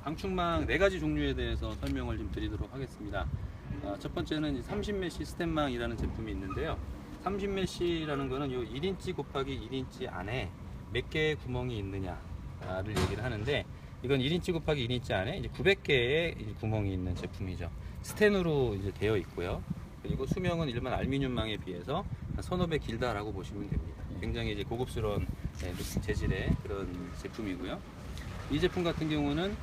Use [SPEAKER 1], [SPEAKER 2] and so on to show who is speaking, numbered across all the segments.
[SPEAKER 1] 방충망 4가지 종류에 대해서 설명을 좀 드리도록 하겠습니다. 첫 번째는 30메시 스텐망이라는 제품이 있는데요. 30메시라는 거는 요 1인치 곱하기 1인치 안에 몇 개의 구멍이 있느냐를 얘기를 하는데, 이건 1인치 곱하기 1인치 안에 이제 900개의 구멍이 있는 제품이죠. 스텐으로 이제 되어 있고요. 그리고 수명은 일반 알루미늄망에 비해서 한 서너 배 길다라고 보시면 됩니다. 굉장히 이제 고급스러운 재질의 그런 제품이고요. 이 제품 같은 경우는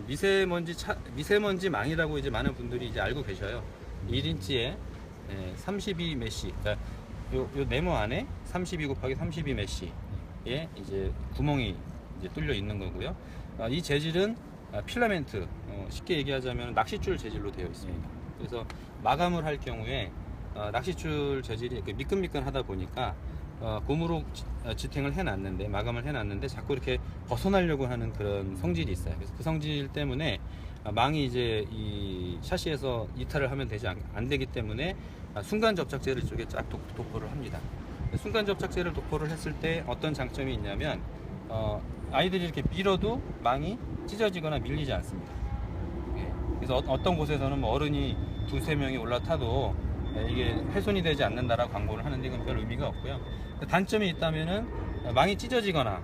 [SPEAKER 1] 미세먼지 망이라고 이제 많은 분들이 이제 알고 계셔요. 1인치에 32 메시, 그러니까 요 네모 안에 32 곱하기 32 메시에 이제 구멍이 이제 뚫려 있는 거고요. 이 재질은 필라멘트, 쉽게 얘기하자면 낚싯줄 재질로 되어 있습니다. 그래서 마감을 할 경우에 낚싯줄 재질이 미끈미끈하다 보니까 고무로 지탱을 해놨는데, 마감을 해놨는데 자꾸 이렇게 벗어나려고 하는 그런 성질이 있어요. 그래서 그 성질 때문에 망이 이제 이 샤시에서 이탈을 하면 안 되기 때문에 순간 접착제를 이쪽에 쫙 도포를 합니다. 순간 접착제를 도포를 했을 때 어떤 장점이 있냐면, 아이들이 이렇게 밀어도 망이 찢어지거나 밀리지 않습니다. 그래서 어떤 곳에서는 뭐 어른이 2~3명이 올라타도 이게 훼손이 되지 않는다라고 광고를 하는데, 이건 별 의미가 없고요. 단점이 있다면은 망이 찢어지거나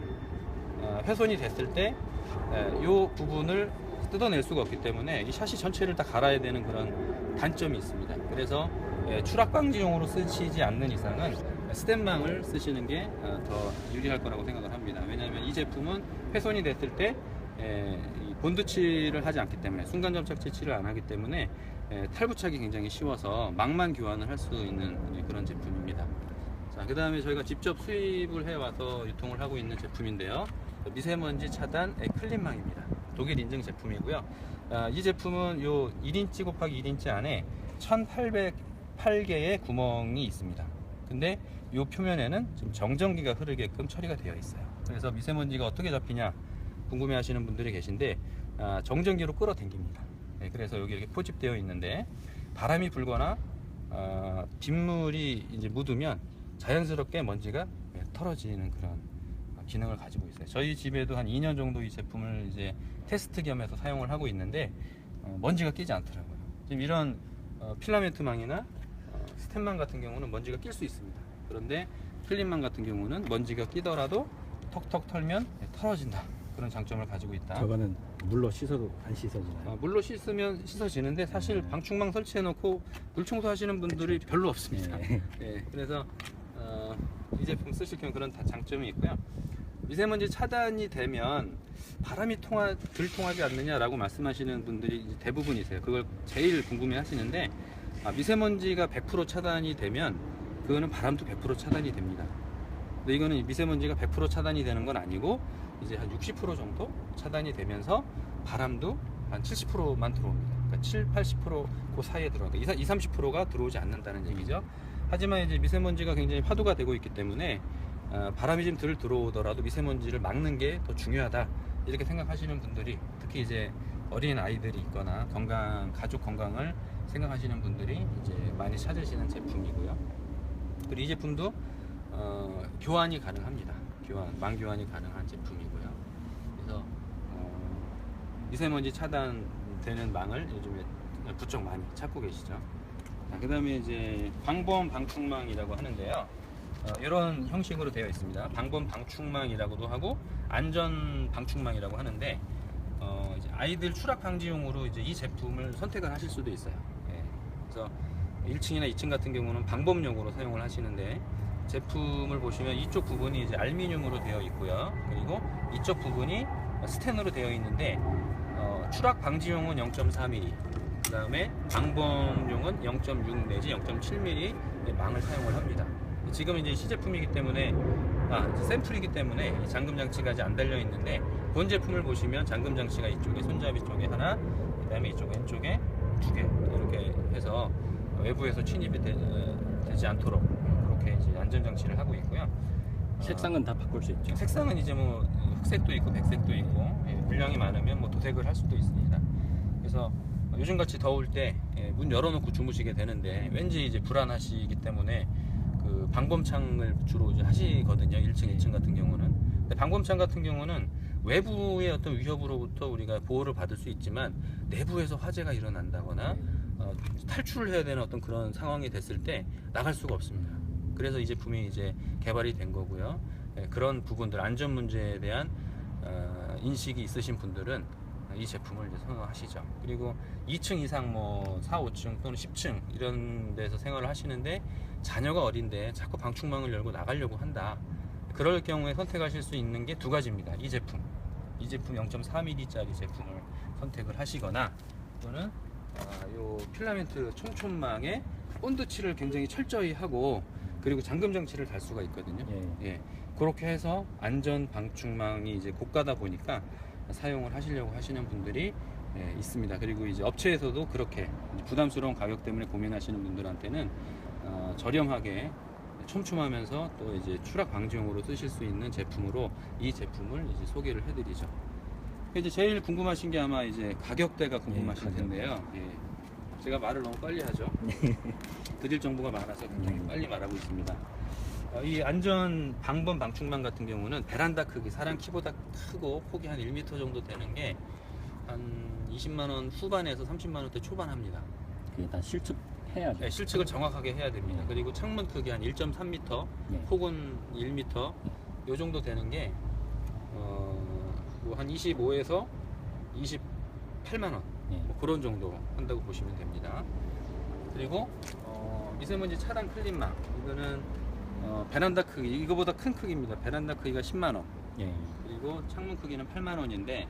[SPEAKER 1] 훼손이 됐을 때 이 부분을 뜯어낼 수가 없기 때문에 이 샤시 전체를 다 갈아야 되는 그런 단점이 있습니다. 그래서 추락 방지용으로 쓰시지 않는 이상은 스텐망을 쓰시는 게 더 유리할 거라고 생각을 합니다. 왜냐하면 이 제품은 훼손이 됐을 때 본드칠을 하지 않기 때문에, 순간 접착제 칠을 안 하기 때문에 탈부착이 굉장히 쉬워서 망만 교환을 할 수 있는 그런 제품입니다. 자, 그 다음에 저희가 직접 수입을 해와서 유통을 하고 있는 제품인데요. 미세먼지 차단 클린망입니다. 독일 인증 제품이고요. 이 제품은 요 1인치 곱하기 1인치 안에 1808개의 구멍이 있습니다. 근데 이 표면에는 좀 정전기가 흐르게끔 처리가 되어 있어요. 그래서 미세먼지가 어떻게 잡히냐 궁금해 하시는 분들이 계신데, 정전기로 끌어당깁니다. 그래서 여기 이렇게 포집되어 있는데, 바람이 불거나 빗물이 이제 묻으면 자연스럽게 먼지가 털어지는 그런 기능을 가지고 있어요. 저희 집에도 한 2년 정도 이 제품을 이제 테스트 겸해서 사용을 하고 있는데, 먼지가 끼지 않더라고요. 지금 이런 필라멘트망이나 스텐망 같은 경우는 먼지가 낄 수 있습니다. 그런데 클린망 같은 경우는 먼지가 끼더라도 턱턱 털면 털어진다, 그런 장점을 가지고 있다.
[SPEAKER 2] 저거는 물로 씻어도 안 씻어지나요?
[SPEAKER 1] 물로 씻으면 씻어지는데, 사실 방충망 설치해 놓고 물 청소하시는 분들이 별로 없습니다. 그래서 이 제품 쓰실 경우 그런 장점이 있고요. 미세먼지 차단이 되면 바람이 덜 통하지 않느냐라고 말씀하시는 분들이 대부분이세요. 그걸 제일 궁금해 하시는데, 미세먼지가 100% 차단이 되면 그거는 바람도 100% 차단이 됩니다. 근데 이거는 미세먼지가 100% 차단이 되는 건 아니고, 이제 한 60% 정도 차단이 되면서 바람도 한 70%만 들어옵니다. 그러니까 70~80% 그 사이에 들어오니까 20~30%가 들어오지 않는다는 얘기죠. 하지만 이제 미세먼지가 굉장히 화두가 되고 있기 때문에 바람이 좀 덜 들어오더라도 미세먼지를 막는 게 더 중요하다, 이렇게 생각하시는 분들이, 특히 이제 어린 아이들이 있거나 가족 건강을 생각하시는 분들이 이제 많이 찾으시는 제품이고요. 그리고 이 제품도 교환이 가능합니다. 망 교환이 가능한 제품이고요. 그래서 미세먼지 차단되는 망을 요즘에 부쩍 많이 찾고 계시죠. 그 다음에 이제 방범 방충망이라고 하는데요. 이런 형식으로 되어 있습니다. 방범 방충망이라고도 하고 안전 방충망이라고 하는데, 이제 아이들 추락 방지용으로 이제 이 제품을 선택을 하실 수도 있어요. 그래서 1층이나 2층 같은 경우는 방범용으로 사용을 하시는데, 제품을 보시면 이쪽 부분이 이제 알루미늄으로 되어 있고요. 그리고 이쪽 부분이 스텐으로 되어 있는데, 추락 방지용은 0.4mm, 그 다음에 방범용은 0.6 내지 0.7mm 망을 사용을 합니다. 지금 이제 시제품이기 때문에, 샘플이기 때문에 잠금 장치가 아직 안 달려 있는데, 본 제품을 보시면 잠금 장치가 이쪽에 손잡이 쪽에 하나, 그 다음에 이쪽 왼쪽에 2개, 이렇게 해서 외부에서 침입이 되지 않도록 그렇게 이제 안전 장치를 하고 있고요.
[SPEAKER 2] 색상은 다 바꿀 수 있죠?
[SPEAKER 1] 색상은 이제 뭐 흑색도 있고 백색도 있고, 물량이 많으면 뭐 도색을 할 수도 있습니다. 그래서 요즘같이 더울 때 문 열어놓고 주무시게 되는데, 왠지 이제 불안하시기 때문에 그 방범창을 주로 이제 하시거든요. 1층, 2층 같은 경우는. 근데 방범창 같은 경우는 외부의 어떤 위협으로부터 우리가 보호를 받을 수 있지만 내부에서 화재가 일어난다거나 탈출을 해야 되는 어떤 그런 상황이 됐을 때 나갈 수가 없습니다. 그래서 이 제품이 이제 개발이 된 거고요. 그런 부분들 안전 문제에 대한 인식이 있으신 분들은 이 제품을 이제 선호하시죠. 그리고 2층 이상 뭐 4, 5층 또는 10층 이런 데서 생활을 하시는데 자녀가 어린데 자꾸 방충망을 열고 나가려고 한다. 그럴 경우에 선택하실 수 있는 게 두 가지입니다. 이 제품 0.4mm 짜리 제품을 선택을 하시거나 또는 요 필라멘트 총촌망에 본드칠을 굉장히 철저히 하고 그리고 잠금 장치를 달 수가 있거든요. 예. 그렇게 해서 안전 방충망이 이제 고가다 보니까 사용을 하시려고 하시는 분들이 있습니다. 그리고 이제 업체에서도 그렇게 부담스러운 가격 때문에 고민하시는 분들한테는 저렴하게 촘촘하면서 또 이제 추락 방지용으로 쓰실 수 있는 제품으로 이 제품을 이제 소개를 해드리죠. 이제 제일 궁금하신 게 아마 이제 가격대가 궁금하실 텐데요. 제가 말을 너무 빨리 하죠. 드릴 정보가 많아서 굉장히 빨리 말하고 있습니다. 이 안전 방범 방충망 같은 경우는 베란다 크기, 사람 키보다 크고 폭이 한 1m 정도 되는 게 한 20만원 후반에서 30만원대 초반 합니다.
[SPEAKER 2] 그게 다 실측해야죠.
[SPEAKER 1] 네, 실측을 정확하게 해야 됩니다. 그리고 창문 크기 한 1.3m, 폭은 1m 요 정도 되는 게 뭐 한 25에서 28만원 뭐 그런 정도 한다고 보시면 됩니다. 그리고 미세먼지 차단 클린망 이거는 베란다 크기 이거보다 큰 크기입니다. 베란다 크기가 10만원 그리고 창문 크기는 8만원인데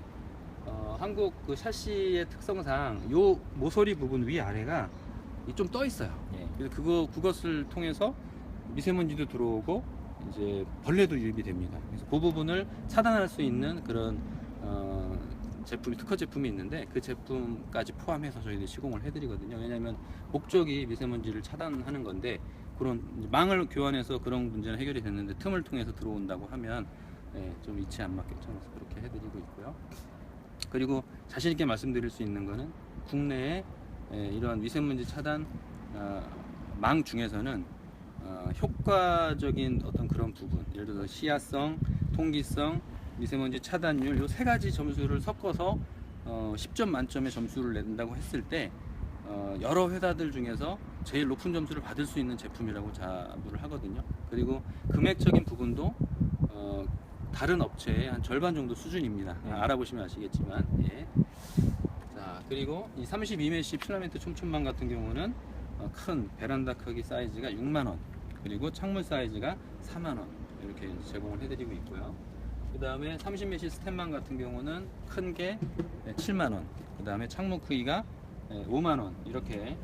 [SPEAKER 1] 한국 그 샤시의 특성상 요 모서리 부분 위아래가 좀 떠 있어요. 그래서 그것을 통해서 미세먼지도 들어오고 이제 벌레도 유입이 됩니다. 그래서 그 부분을 차단할 수 있는 그런 제품이 특허 제품이 있는데 그 제품까지 포함해서 저희들이 시공을 해드리거든요. 왜냐하면 목적이 미세먼지를 차단하는 건데 그런 망을 교환해서 그런 문제는 해결이 됐는데 틈을 통해서 들어온다고 하면 좀 이치 안 맞게 좀 그렇게 해드리고 있고요. 그리고 자신 있게 말씀드릴 수 있는 거는 국내에 이러한 미세먼지 차단 망 중에서는 효과적인 어떤 그런 부분, 예를 들어서 시야성, 통기성, 미세먼지 차단율 요 세 가지 점수를 섞어서 10점 만점의 점수를 낸다고 했을 때 여러 회사들 중에서 제일 높은 점수를 받을 수 있는 제품이라고 자부를 하거든요. 그리고 금액적인 부분도 다른 업체의 한 절반 정도 수준입니다. 알아보시면 아시겠지만. 자, 그리고 이 32메시 필라멘트 촘촘망 같은 경우는 큰 베란다 크기 사이즈가 6만원 그리고 창문 사이즈가 4만원 이렇게 제공을 해드리고 있고요. 그 다음에 30메시 스탠망 같은 경우는 큰 게 7만원 그 다음에 창문 크기가 5만원 이렇게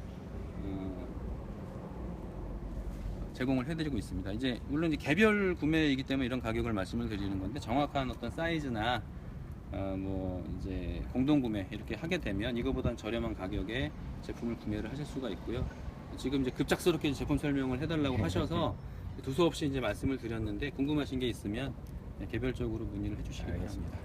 [SPEAKER 1] 제공을 해드리고 있습니다. 이제 물론 이제 개별 구매이기 때문에 이런 가격을 말씀을 드리는 건데 정확한 어떤 사이즈나 뭐 이제 공동 구매 이렇게 하게 되면 이거보다는 저렴한 가격에 제품을 구매를 하실 수가 있고요. 지금 이제 급작스럽게 제품 설명을 해달라고 하셔서 두서없이 이제 말씀을 드렸는데 궁금하신 게 있으면 개별적으로 문의를 해주시기 바랍니다.